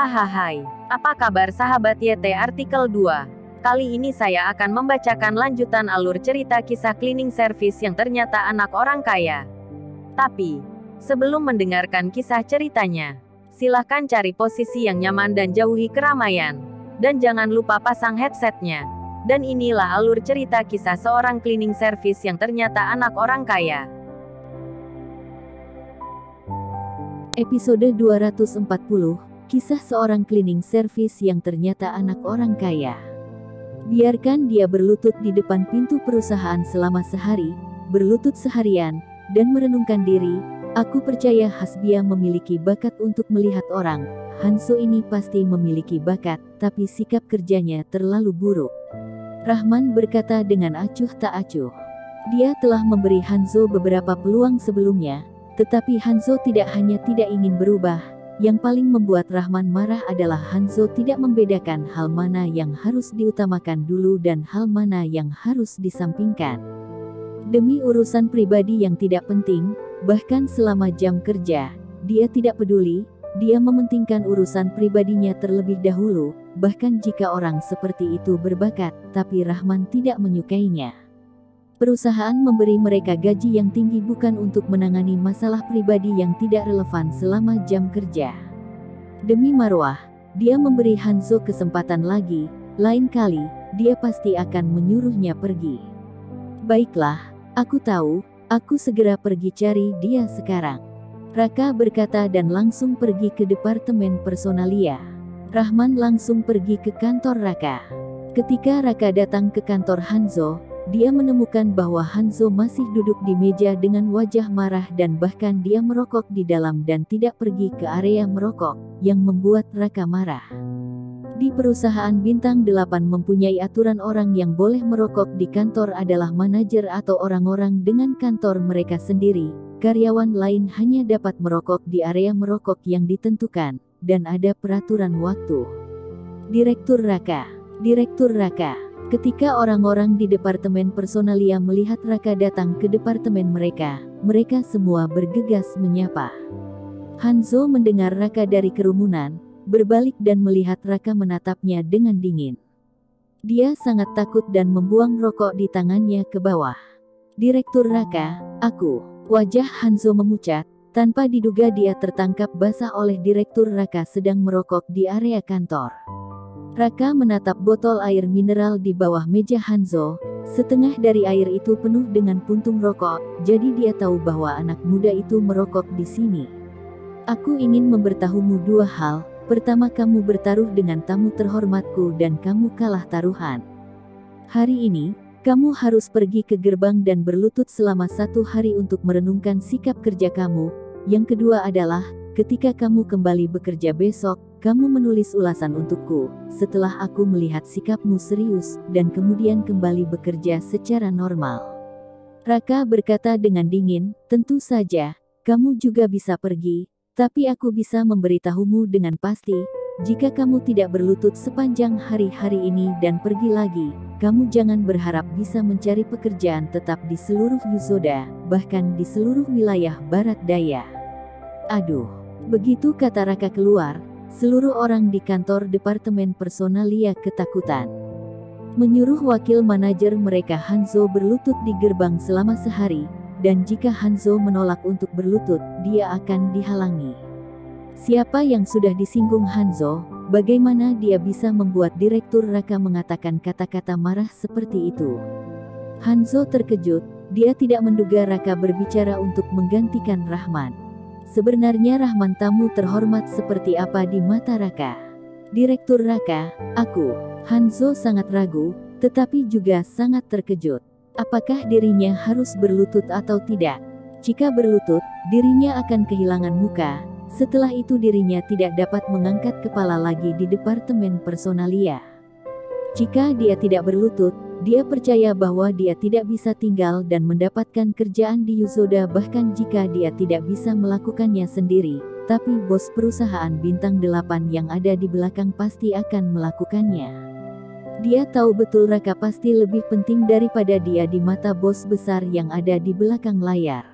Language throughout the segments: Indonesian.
Hahaha, apa kabar sahabat YT artikel 2? Kali ini saya akan membacakan lanjutan alur cerita kisah cleaning service yang ternyata anak orang kaya. Tapi, sebelum mendengarkan kisah ceritanya, silahkan cari posisi yang nyaman dan jauhi keramaian. Dan jangan lupa pasang headsetnya. Dan inilah alur cerita kisah seorang cleaning service yang ternyata anak orang kaya. Episode 240, Kisah Seorang Cleaning Service yang Ternyata Anak Orang Kaya. Biarkan dia berlutut di depan pintu perusahaan selama sehari, berlutut seharian, dan merenungkan diri. Aku percaya Hasbia memiliki bakat untuk melihat orang. Hanzo ini pasti memiliki bakat, tapi sikap kerjanya terlalu buruk. Rahman berkata dengan acuh tak acuh. Dia telah memberi Hanzo beberapa peluang sebelumnya, tetapi Hanzo tidak hanya tidak ingin berubah. Yang paling membuat Rahman marah adalah Hanzo tidak membedakan hal mana yang harus diutamakan dulu dan hal mana yang harus disampingkan. Demi urusan pribadi yang tidak penting, bahkan selama jam kerja, dia tidak peduli. Dia mementingkan urusan pribadinya terlebih dahulu, bahkan jika orang seperti itu berbakat, tapi Rahman tidak menyukainya. Perusahaan memberi mereka gaji yang tinggi bukan untuk menangani masalah pribadi yang tidak relevan selama jam kerja. Demi marwah, dia memberi Hanzo kesempatan lagi, lain kali, dia pasti akan menyuruhnya pergi. Baiklah, aku tahu, aku segera pergi cari dia sekarang. Raka berkata dan langsung pergi ke departemen personalia. Rahman langsung pergi ke kantor Raka. Ketika Raka datang ke kantor Hanzo, dia menemukan bahwa Hanzo masih duduk di meja dengan wajah marah dan bahkan dia merokok di dalam dan tidak pergi ke area merokok, yang membuat Raka marah. Di perusahaan bintang 8 mempunyai aturan orang yang boleh merokok di kantor adalah manajer atau orang-orang dengan kantor mereka sendiri. Karyawan lain hanya dapat merokok di area merokok yang ditentukan, dan ada peraturan waktu. Direktur Raka. Ketika orang-orang di departemen personalia melihat Raka datang ke departemen mereka semua bergegas menyapa. Hanzo mendengar Raka dari kerumunan, berbalik dan melihat Raka menatapnya dengan dingin. Dia sangat takut dan membuang rokok di tangannya ke bawah. Direktur Raka, aku. Wajah Hanzo memucat, tanpa diduga dia tertangkap basah oleh Direktur Raka sedang merokok di area kantor. Raka menatap botol air mineral di bawah meja Hanzo, setengah dari air itu penuh dengan puntung rokok, jadi dia tahu bahwa anak muda itu merokok di sini. Aku ingin memberitahumu dua hal, pertama kamu bertaruh dengan tamu terhormatku dan kamu kalah taruhan. Hari ini, kamu harus pergi ke gerbang dan berlutut selama 1 hari untuk merenungkan sikap kerja kamu. Yang kedua adalah, ketika kamu kembali bekerja besok, kamu menulis ulasan untukku, setelah aku melihat sikapmu serius, dan kemudian kembali bekerja secara normal. Raka berkata dengan dingin, tentu saja, kamu juga bisa pergi, tapi aku bisa memberitahumu dengan pasti, jika kamu tidak berlutut sepanjang hari-hari ini dan pergi lagi, kamu jangan berharap bisa mencari pekerjaan tetap di seluruh Yuzoda, bahkan di seluruh wilayah barat daya. Aduh, begitu kata Raka keluar, seluruh orang di kantor departemen personalia ketakutan. Menyuruh wakil manajer mereka Hanzo berlutut di gerbang selama sehari, dan jika Hanzo menolak untuk berlutut, dia akan dihalangi. Siapa yang sudah disinggung Hanzo, bagaimana dia bisa membuat Direktur Raka mengatakan kata-kata marah seperti itu? Hanzo terkejut, dia tidak menduga Raka berbicara untuk menggantikan Rahman. Sebenarnya Rahman tamu terhormat seperti apa di mata Raka? Direktur Raka, aku. Hanzo sangat ragu, tetapi juga sangat terkejut. Apakah dirinya harus berlutut atau tidak? Jika berlutut, dirinya akan kehilangan muka. Setelah itu dirinya tidak dapat mengangkat kepala lagi di departemen personalia. Jika dia tidak berlutut, dia percaya bahwa dia tidak bisa tinggal dan mendapatkan kerjaan di Yuzoda bahkan jika dia tidak bisa melakukannya sendiri, tapi bos perusahaan bintang 8 yang ada di belakang pasti akan melakukannya. Dia tahu betul Raka pasti lebih penting daripada dia di mata bos besar yang ada di belakang layar.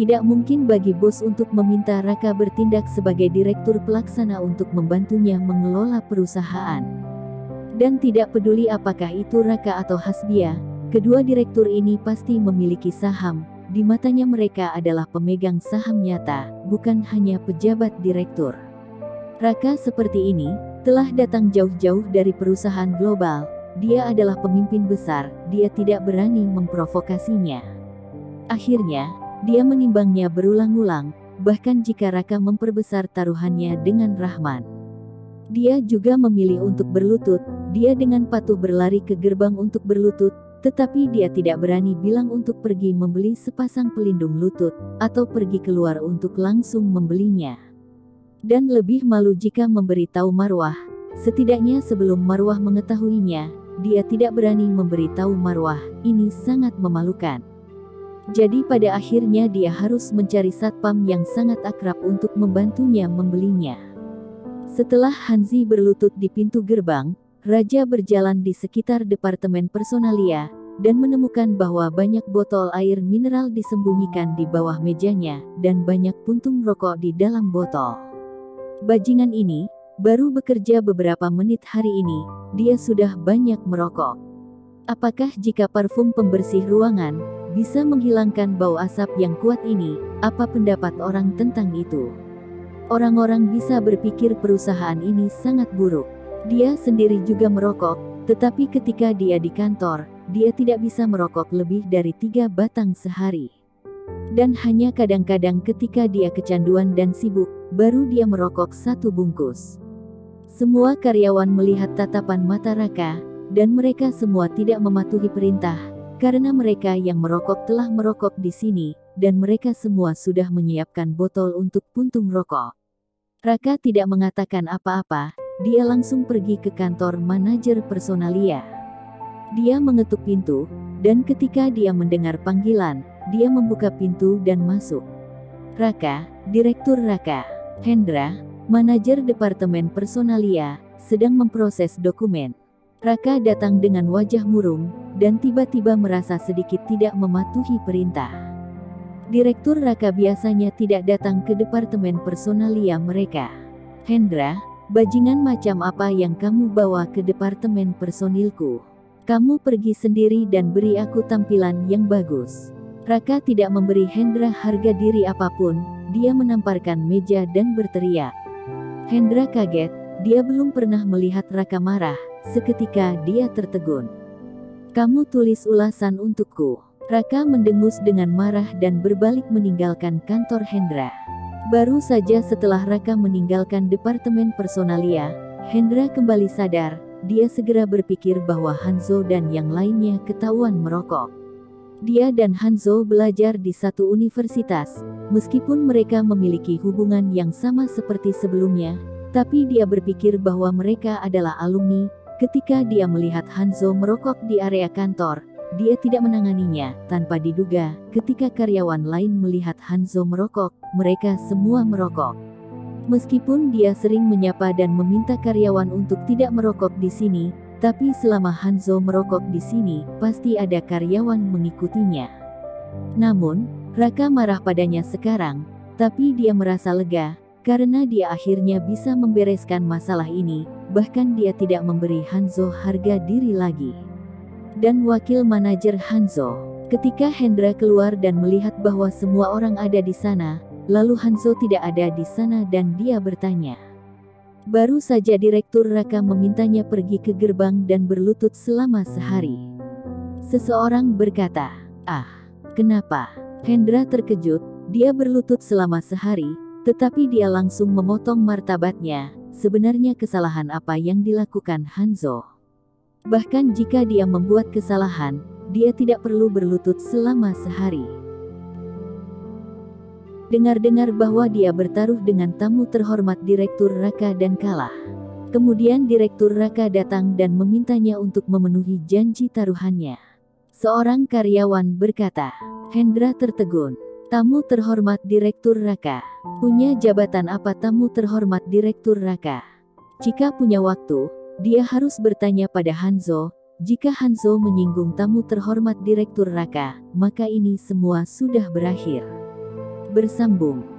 Tidak mungkin bagi bos untuk meminta Raka bertindak sebagai direktur pelaksana untuk membantunya mengelola perusahaan. Dan tidak peduli apakah itu Raka atau Hasbia, kedua direktur ini pasti memiliki saham. Di matanya mereka adalah pemegang saham nyata, bukan hanya pejabat direktur. Raka seperti ini, telah datang jauh-jauh dari perusahaan global. Dia adalah pemimpin besar, dia tidak berani memprovokasinya. Akhirnya, dia menimbangnya berulang-ulang, bahkan jika Raka memperbesar taruhannya dengan Rahman. Dia juga memilih untuk berlutut, dia dengan patuh berlari ke gerbang untuk berlutut, tetapi dia tidak berani bilang untuk pergi membeli sepasang pelindung lutut, atau pergi keluar untuk langsung membelinya. Dan lebih malu jika memberitahu Marwah, setidaknya sebelum Marwah mengetahuinya, dia tidak berani memberitahu Marwah, ini sangat memalukan. Jadi pada akhirnya dia harus mencari satpam yang sangat akrab untuk membantunya membelinya. Setelah Hanzi berlutut di pintu gerbang, Raja berjalan di sekitar departemen personalia, dan menemukan bahwa banyak botol air mineral disembunyikan di bawah mejanya, dan banyak puntung rokok di dalam botol. Bajingan ini, baru bekerja beberapa menit hari ini, dia sudah banyak merokok. Apakah jika parfum pembersih ruangan bisa menghilangkan bau asap yang kuat ini? Apa pendapat orang tentang itu? Orang-orang bisa berpikir perusahaan ini sangat buruk. Dia sendiri juga merokok, tetapi ketika dia di kantor, dia tidak bisa merokok lebih dari 3 batang sehari. Dan hanya kadang-kadang ketika dia kecanduan dan sibuk, baru dia merokok 1 bungkus. Semua karyawan melihat tatapan mata Raka, dan mereka semua tidak mematuhi perintah, karena mereka yang merokok telah merokok di sini, dan mereka semua sudah menyiapkan botol untuk puntung rokok. Raka tidak mengatakan apa-apa, dia langsung pergi ke kantor manajer personalia. Dia mengetuk pintu, dan ketika dia mendengar panggilan, dia membuka pintu dan masuk. Raka, Direktur Raka. Hendra, manajer departemen personalia, sedang memproses dokumen. Raka datang dengan wajah murung, dan tiba-tiba merasa sedikit tidak mematuhi perintah. Direktur Raka biasanya tidak datang ke departemen personalia mereka. Hendra, bajingan macam apa yang kamu bawa ke departemen personilku? Kamu pergi sendiri dan beri aku tampilan yang bagus. Raka tidak memberi Hendra harga diri apapun, dia menamparkan meja dan berteriak. Hendra kaget, dia belum pernah melihat Raka marah. Seketika dia tertegun. Kamu tulis ulasan untukku. Raka mendengus dengan marah dan berbalik meninggalkan kantor Hendra. Baru saja setelah Raka meninggalkan departemen personalia, Hendra kembali sadar. Dia segera berpikir bahwa Hanzo dan yang lainnya ketahuan merokok. Dia dan Hanzo belajar di satu universitas, meskipun mereka memiliki hubungan yang sama seperti sebelumnya, tapi dia berpikir bahwa mereka adalah alumni. Ketika dia melihat Hanzo merokok di area kantor, dia tidak menanganinya. Tanpa diduga, ketika karyawan lain melihat Hanzo merokok, mereka semua merokok. Meskipun dia sering menyapa dan meminta karyawan untuk tidak merokok di sini, tapi selama Hanzo merokok di sini, pasti ada karyawan mengikutinya. Namun, Raka marah padanya sekarang, tapi dia merasa lega, karena dia akhirnya bisa membereskan masalah ini. Bahkan dia tidak memberi Hanzo harga diri lagi. Dan wakil manajer Hanzo, ketika Hendra keluar dan melihat bahwa semua orang ada di sana, lalu Hanzo tidak ada di sana dan dia bertanya. Baru saja Direktur Raka memintanya pergi ke gerbang dan berlutut selama sehari. Seseorang berkata, kenapa? Hendra terkejut, dia berlutut selama sehari, tetapi dia langsung memotong martabatnya. Sebenarnya kesalahan apa yang dilakukan Hanzo? Bahkan jika dia membuat kesalahan, dia tidak perlu berlutut selama sehari. Dengar-dengar bahwa dia bertaruh dengan tamu terhormat Direktur Raka dan kalah. Kemudian Direktur Raka datang dan memintanya untuk memenuhi janji taruhannya. Seorang karyawan berkata. Hendra tertegun. Tamu terhormat Direktur Raka. Punya jabatan apa tamu terhormat Direktur Raka? Jika punya waktu, dia harus bertanya pada Hanzo. Jika Hanzo menyinggung tamu terhormat Direktur Raka, maka ini semua sudah berakhir. bersambung.